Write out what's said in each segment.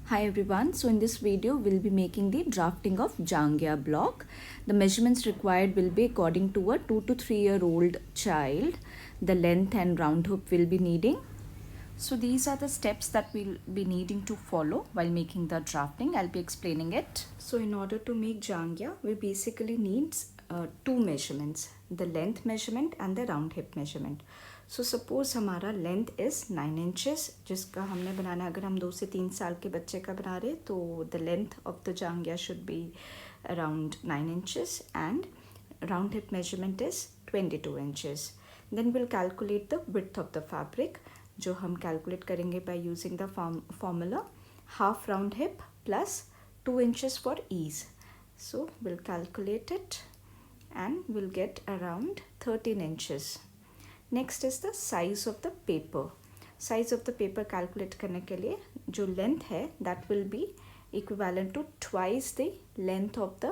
Hi everyone, so in this video we'll be making the drafting of Jangya block. The measurements required will be according to a 2 to 3-year-old child. The length and round hoop will be needing. So these are the steps that we'll be needing to follow while making the drafting. I'll be explaining it. So in order to make Jangya, we basically need two measurements, the length measurement and the round hip measurement. So suppose हमारा length is 9 inches जिसका हमने बनाना है। अगर हम 2 से 3 साल के बच्चे का बना रहे तो the length of the janghiya should be around 9 inches and round hip measurement is 22 inches. Then will calculate the width of the fabric, जो हम कैलकुलेट करेंगे by using the formula half round hip plus 2 inches for ease. So will calculate it and will get around 13 inches. Next is the size of the paper. Size of the paper calculate करने के लिए जो length है that will be equivalent to twice the length of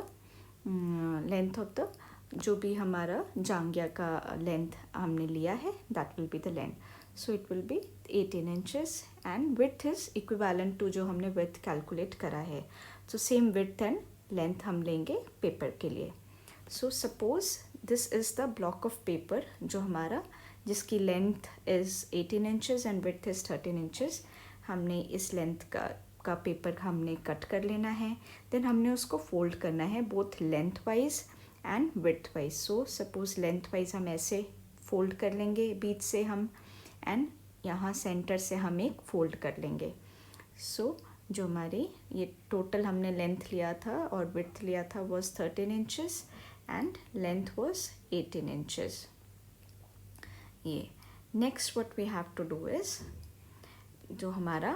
the जो भी हमारा जांघिया का लेंथ हमने लिया है that will be the length. So it will be 18 inches and width is equivalent to जो हमने विड्थ कैलकुलेट करा है। तो सेम विड्थ एंड लेंथ हम लेंगे पेपर के लिए। So suppose this is the block of paper जो हमारा जिसकी length is 18 inches and width is 13 inches. हमने इस लेंथ का पेपर हमने कट कर लेना है। देन हमने उसको फोल्ड करना है both length wise and width wise. So suppose length wise हम ऐसे फोल्ड कर लेंगे बीच से हम, एंड यहाँ सेंटर से हम एक फोल्ड कर लेंगे। सो जो हमारी ये टोटल हमने लेंथ लिया था और विड्थ लिया था was 13 inches and length was 18 inches. ये next what we have to do is जो हमारा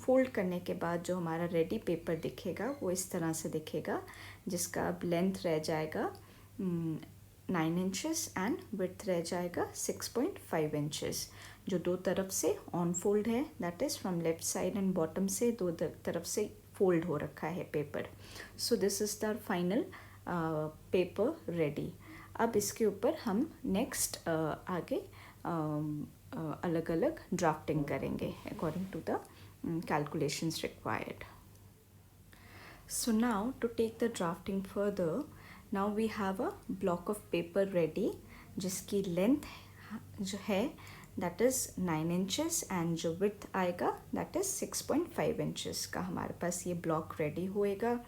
फोल्ड करने के बाद जो हमारा रेडी पेपर दिखेगा वो इस तरह से दिखेगा, जिसका अब लेंथ रह जाएगा 9 इंचेस एंड विड्थ रह जाएगा 6.5 इंचेस। जो दो तरफ से ऑन फोल्ड है that is from left side and bottom से दो तरफ से फोल्ड हो रखा है paper. So this is the final paper ready. अब इसके ऊपर हम नेक्स्ट आगे अलग अलग ड्राफ्टिंग करेंगे according to the calculations required. So now to take the drafting further, now we have a block of paper ready जिसकी लेंथ जो है दैट इज़ 9 इंचेस एंड जो विड्थ आएगा दैट इज़ 6.5 इंचेस का हमारे पास ये ब्लॉक रेडी होएगा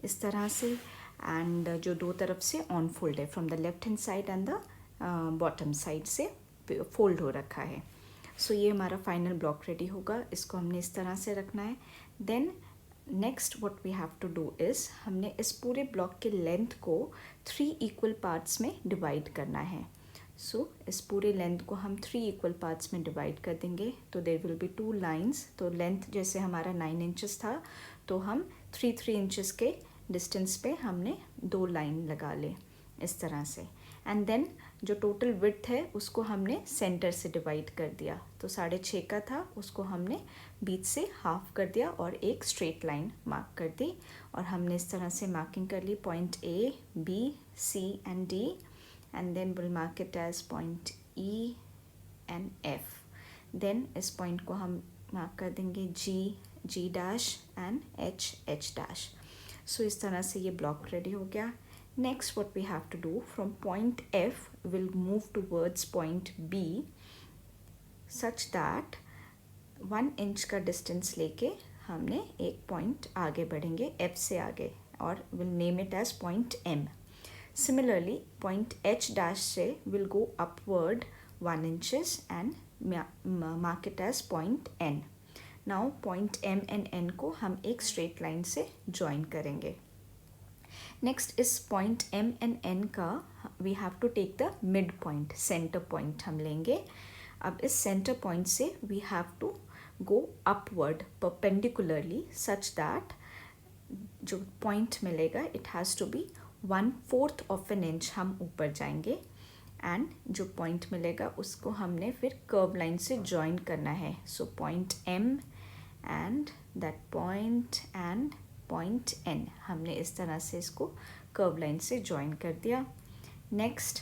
इस तरह से। एंड जो दो तरफ से ऑन फोल्ड है from the left hand side and the bottom side से फोल्ड हो रखा है। सो ये हमारा फाइनल ब्लॉक रेडी होगा। इसको हमने इस तरह से रखना है। Then next what we have to do is हमने इस पूरे ब्लॉक के लेंथ को 3 इक्वल पार्ट्स में डिवाइड करना है। सो इस पूरे लेंथ को हम 3 इक्वल पार्ट्स में डिवाइड कर देंगे तो देयर विल बी 2 लाइन्स। तो लेंथ जैसे हमारा 9 इंचेस था तो हम 3 इंचेस के डिस्टेंस पे हमने 2 लाइन लगा ले इस तरह से। एंड देन जो टोटल विड्थ है उसको हमने सेंटर से डिवाइड कर दिया। तो 6.5 का था उसको हमने बीच से हाफ कर दिया और एक स्ट्रेट लाइन मार्क कर दी। और हमने इस तरह से मार्किंग कर ली point A, B, C and D and then will mark it as point E and F। Then इस पॉइंट को हम मार्क कर देंगे G, G dash and H, H dash. So इस तरह से ये ब्लॉक रेडी हो गया। Next what we have to do from point F will move towards point B such that 1 inch का डिस्टेंस लेके हमने एक पॉइंट आगे बढ़ेंगे F से आगे और will name it as point M। Similarly point H dash से will go upward 1 inches and mark it as point N। Now point M and N को हम एक स्ट्रेट लाइन से ज्वाइन करेंगे। नेक्स्ट इस पॉइंट M एंड N का we have to take the mid point, centre point हम लेंगे। अब इस सेंटर पॉइंट से we have to go upward perpendicularly such that जो पॉइंट मिलेगा it has to be 1/4 of an inch हम ऊपर जाएंगे एंड जो पॉइंट मिलेगा उसको हमने फिर कर्व लाइन से ज्वाइन करना है। So point M and that point and point N हमने इस तरह से इसको कर्व लाइन से ज्वाइन कर दिया। नेक्स्ट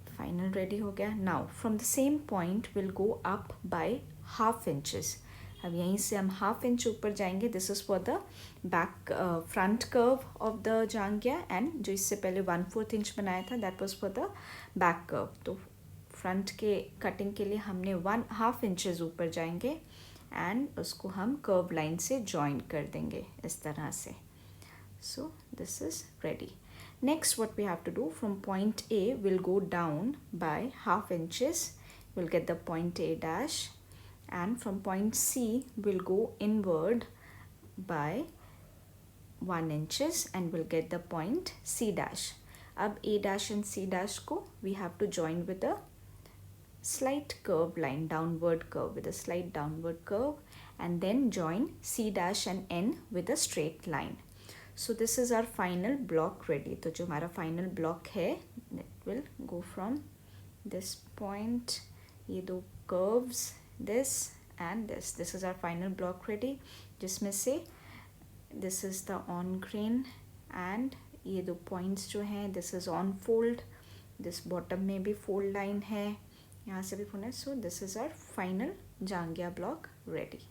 फाइनल रेडी हो गया। Now from the same point will go up by half inches. अब यहीं से हम हाफ इंच ऊपर जाएंगे. This is for the back front curve of the janghiya, and जो इससे पहले 1/4 इंच बनाया था that was for the back curve. तो फ्रंट के कटिंग के लिए हमने 1/2 इंचेस ऊपर जाएंगे एंड उसको हम कर्व लाइन से जॉइन कर देंगे इस तरह से. So this is ready. Next, what we have to do, from point A, we'll go down by 1/2 inches. We'll get the point A dash, and from point C, we'll go inward by 1 inches, and we'll get the point C dash. अब A dash and C dash को we have to join with a slight curve line, downward curve, with a slight downward curve, and then join C dash and N with a straight line. So this is our final block ready. तो जो हमारा final block है it will go from this point, ये दो curves, this and this. This is our final block ready, जिसमें से this is the on grain and ये दो points जो हैं this is on fold, this bottom में भी fold line है, यहाँ से भी fold है. So this is our final जांघिया block ready.